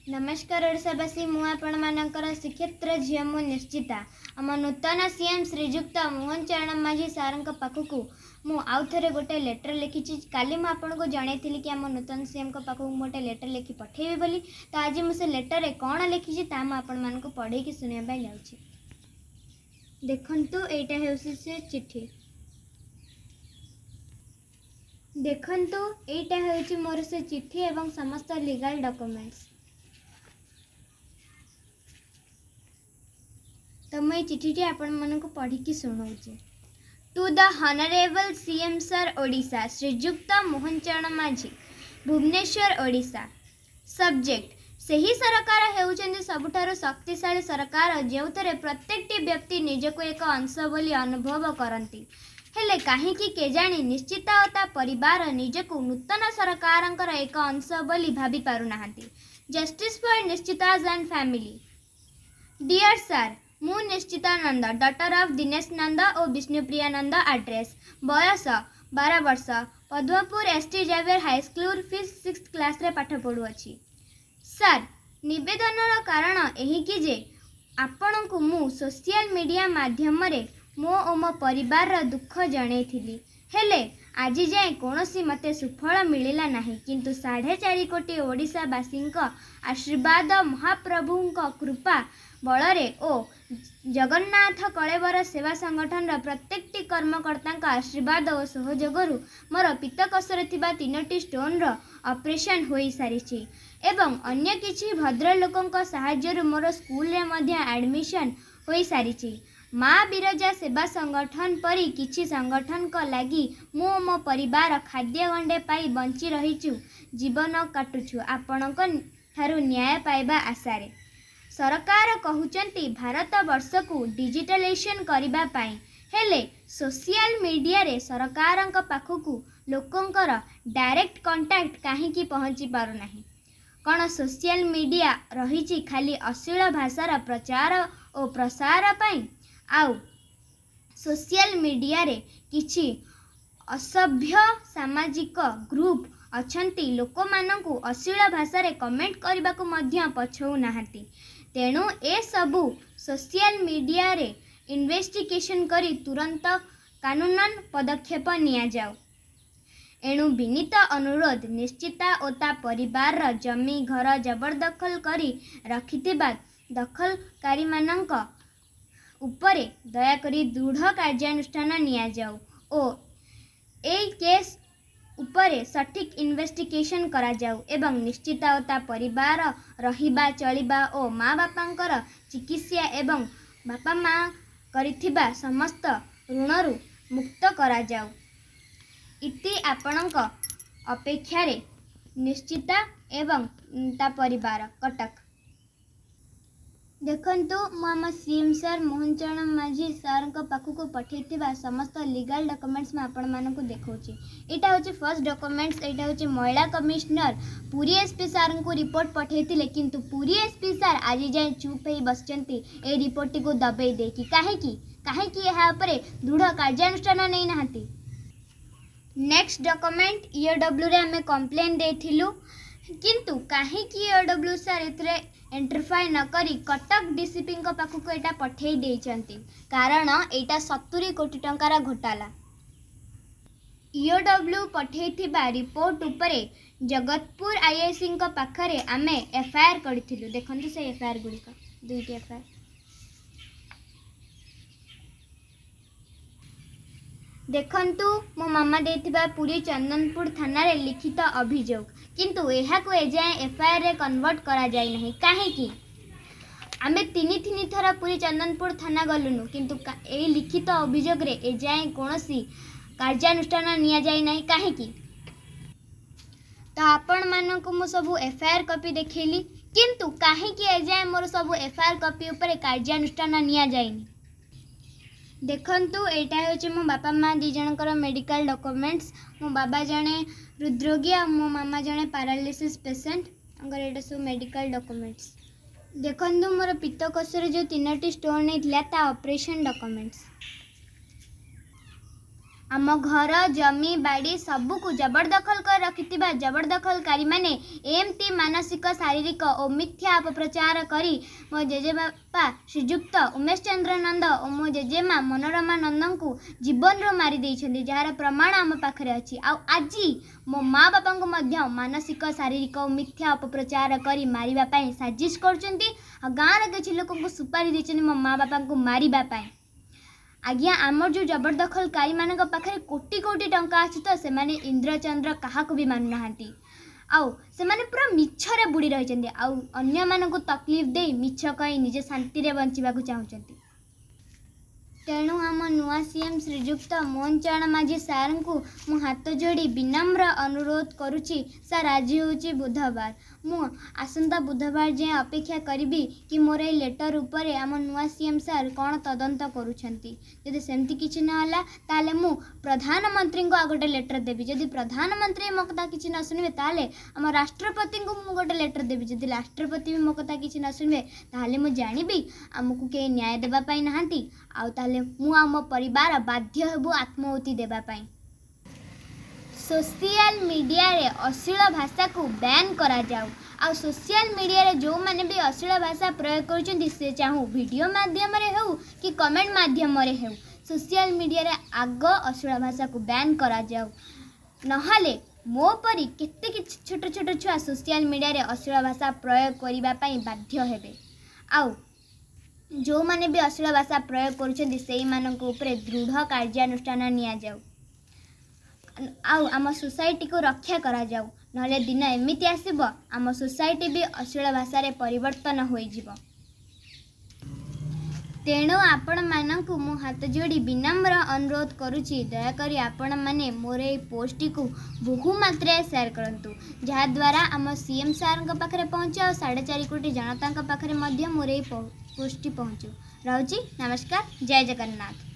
नमस्कार ओडिशावासी मु आपणमानकर श्रीक्षेत्र झील मु निश्चिता आम नूतन सीएम श्रीजुक्त मोहन चरण माझी सारंक पाखकू मु आउ थे गोटे लेटर लिखी काली मुझे आपको जनई कि आम नूतन सीएम को पाखक गोटे लेटर लिखि पठेबी बोली। तो आज मुझे लेटर में कौन लिखी आपण पढ़े कि शुणाई जाऊँ। देखंतु एटा हेउसी से चिट्ठी देखंतु एटा हेउची मोर से चिट्ठी एवं समस्त लीगल डॉक्यूमेंट्स। तो मैं चिट्ठी आपण मानक पढ़ी शुणाऊँ। To the honourable CM sir Odisha Srijukta Mohan Charan Majhi Bhubaneswar Odisha. Subject सही सरकार हेउचंदी सबुठारु शक्तिशाली सरकार जेउथरे प्रत्येक व्यक्ति निजको एक अंश बोली अनुभव करती हेले कहीं केजाणी निश्चिता और ता परिवार निजको नूतन सरकार एक अंश बोली भाभी पारुना। जस्टिस फॉर निश्चिताज एंड फैमिली। डियर सर मु निश्चितानंद डॉटर ऑफ दिनेश नंद और विष्णुप्रिया नंद एड्रेस बयस 12 वर्ष Padmapur ST Xavier high school fees 6th class रे पाठ पढ़ुअछि। सर निवेदनर कारण यही कि जे आपण को मु सोशल मीडिया माध्यम रे मो और मो परिवार दुख जनईली हेले आज जाए कौनसी मते सुफल मिलला नहीं किंतु 4.5 कोटी ओडिशावासी आशीर्वाद महाप्रभु कृपा बलरे ओ जगन्नाथ कलेवर सेवा संगठन प्रत्येक कर्मकर्ता आशीर्वाद और सहयोगरु मोर पित्तकोशरे थिबा 3टी स्टोन ऑपरेशन होई सारिछि एवं अन्य किछि भद्र लोकंक सहाय्यरु मोर स्कूल रे मध्य एडमिशन होई सारिछि। माँ बिरजा सेवा संगठन परी किछि संगठन को लगी मो परिवार खाद्य गंडे पाई बंची रहीचु जीवन काटुछु आपणक ठारु न्याय पाइबा आशारे। सरकार कहउचंती भारत वर्ष को डिजिटलाइजेशन करिबा पाई हेले सोशल मीडिया रे सरकारंक पाखकू लोकंकर डायरेक्ट कांटेक्ट काहे की पहुंची पारु नाही। कौन सोशल मीडिया रही खाली अश्लील भाषार प्रचार और प्रसार पाई आउ सोशल मीडिया रे किछि असभ्य सामाजिक ग्रुप अछंती लोक मानकु अश्लील भाषा रे कमेंट करबा को मध्य पछौ नाहंती तेणु ए सबु सोशल मीडिया रे इन्वेस्टिगेशन करी तुरंत कानूनन पदक्षेप निया जाऊ। एणु विनीत अनुरोध निश्चिता और ता परिवार जमी घर जबरदखल करी रखिथिबा दखलकारी मानक उपरे दयाकरी दृढ़ कार्यानुष्ठान निया जाऊ ओ ए केस उपरे सठिक इन्वेस्टिगेशन करा जाऊ एवं निश्चिता और ता परिवार रहिबा चलिबा और माँ बापांकर चिकित्सा एवं बापा माँ करिथिबा समस्त ऋणरु मुक्त करा जाऊ इति आपणक अपेक्षा रे निश्चिता एवं ता परिवार कटक। देखंतु आम सीएम सर मोहन चरण माझी सर पाखक पठेइथिबा समस्त लीगल डॉक्यूमेंट्स में आपण मानक देखौछि। एटा होछि फर्स्ट डॉक्यूमेंट्स एटा होछि महिला कमिश्नर पुरी एसपी सर को रिपोर्ट पठेइथिले किंतु पुरी एसपी सर आज जाए चुप होई बसचंती ए रिपोर्ट को दबेई देकी काहेकि यहाँ पर दृढ़ कार्यानुष्ठान नहीं नाहंती। नेक्स्ट डॉक्यूमेंट ईओडब्ल्यू रे हमें कंप्लेन देथिलु किंतु काहेकि ईओडब्ल्यू सर एतरे एंटरफाई न करी कटक डीसीपी पाखक एटा पठेई देइचंती कारण एटा 70 कोटी टंकार घोटाला। ईओडब्ल्यू पठेइथिबा रिपोर्ट उपरे जगतपुर आईआईसी पाखरे आमे एफआईआर करिथिलु। देखंतु से एफआईआर गुड़िक 2टी एफआईआर देखंतु मो मामा देथिबा पुरी चंदनपुर थाना रे लिखित अभियोग किंतु एहा को एजाए एफआईआर रे कन्वर्ट करा जाई नहीं काहेकि आमे तीन थरा पुरी चंदनपुर थाना गलुनु किंतु ए लिखित अभियोग रे एजाए कोनोसी कार्यानुष्ठान निया जाई नहीं काहेकि तो आपण मानक मु सब एफआईआर कॉपी देखैली किंतु काहेकि एजाए मोर सब एफआईआर कॉपी ऊपर कार्यानुष्ठान निया जाईनी। देखंतु एटा होछि मो बापा माँ 2 जनकर मेडिकल डॉक्यूमेंट्स मो बाबा जने हृदरोगी और मो मामा जने पैरालिसिस पेशेंट अगर एटा सब मेडिकल डॉक्यूमेंट्स। देखंतु मोर पित्तकोशरे जो 3टी स्टोन नहीं ता ऑपरेशन डॉक्यूमेंट्स। आम घर जमी बाड़ी सबको जबरदखल कर रखिथिबा जबरदखलकारी माने एमती मानसिक शारीरिक और मिथ्या अपप्रचार करी मो जेजेबापा श्रीजुक्त उमेश चंद्र नंद और मो जेजेमा मनोरमा नंद को जीवन रो मारी देइछन्ती जार प्रमाण आम पाखरे अछि। आज मो माँ बापा को मध्य मानसिक शारीरिक और मिथ्या अपप्रचार करी मारिबा पई साजिश करछन्ती। गाँव किछि लोक को सुपारी देछन्ती मो माँ बापा को मारिबा पई। आज्ञा आमर जो जबरदखलकारी मान पाखे कोटी कोटी टंका अच्छी तो से माने इंद्रचंद्र क्या भी मानु नाहांती आउ से माने पूरा मिछरे बुड़ी रही आउ अन्य मानक तकलीफ दे मिछ कही निजे शांति रे बंचिबा को चाहउछन्ती। तेणु आम नुआ सीएम श्रीजुक्त मोहन चरण माझी सार को मु हाथ जोड़ी विनम्र अनुरोध करुछि सार आज होची बुधवार मु आसंता बुधवार जे अपेक्षा करी कि मोर ए लेटर उपरे आम नुआ सीएम सार कौन तदंत करुछन्ती। जदि सेमती किछि न होला ताले मु प्रधानमंत्री को गोटे लेटर देबी। जदि प्रधानमंत्री मो कथा किछि न सुनबे ताले आम राष्ट्रपति को मु गोटे लेटर देबी। जदि राष्ट्रपति भी मो कथा किछि न सुनबे ताले मु जानिबी आमको के न्याय देबा पई नाहांती आउ ताले मु आम परिवार बाध्य हेबु आत्माहुति देबा पई। सोशल मीडिया रे अश्लील भाषा को बैन करा जाऊ आ सोशल मीडिया रे जो माने भी अश्लील भाषा प्रयोग करछन्ती से चाहू वीडियो माध्यम रे हेउ कि कमेंट माध्यम रे हेउ सोशल मीडिया रे आग अश्लील भाषा को बैन करा जाऊ नहले मो परी केते कि छोट छोट छुआ सोशल मीडिया रे अश्लील भाषा प्रयोग करिबा पई बाध्य हेबे। आउ जो माने भी अश्लील भाषा प्रयोग करुछन्ती सेई मानक ऊपर दृढ़ कार्यानुष्ठान निया जाऊ आउ आम सोसाइटी को रक्षा करा जाऊ नहले दिन एमिति आसीबो आम सोसाइटी भी अश्लील भाषा रे परिवर्तन होई जिवो। तेणु आपण मानकु मु हाथ जोड़ी विनम्र अनुरोध करुछि दयाकरी आपण माने मोर ए पोस्ट को बहु मात्रा शेयर करंतु जहा द्वारा आम सीएम सार पाखरे पहुँचे और 4.5 कोटी जनता पाखरे मध्य मोर ए पोस्ट पहुँचू। रहूची नमस्कार जय जगन्नाथ।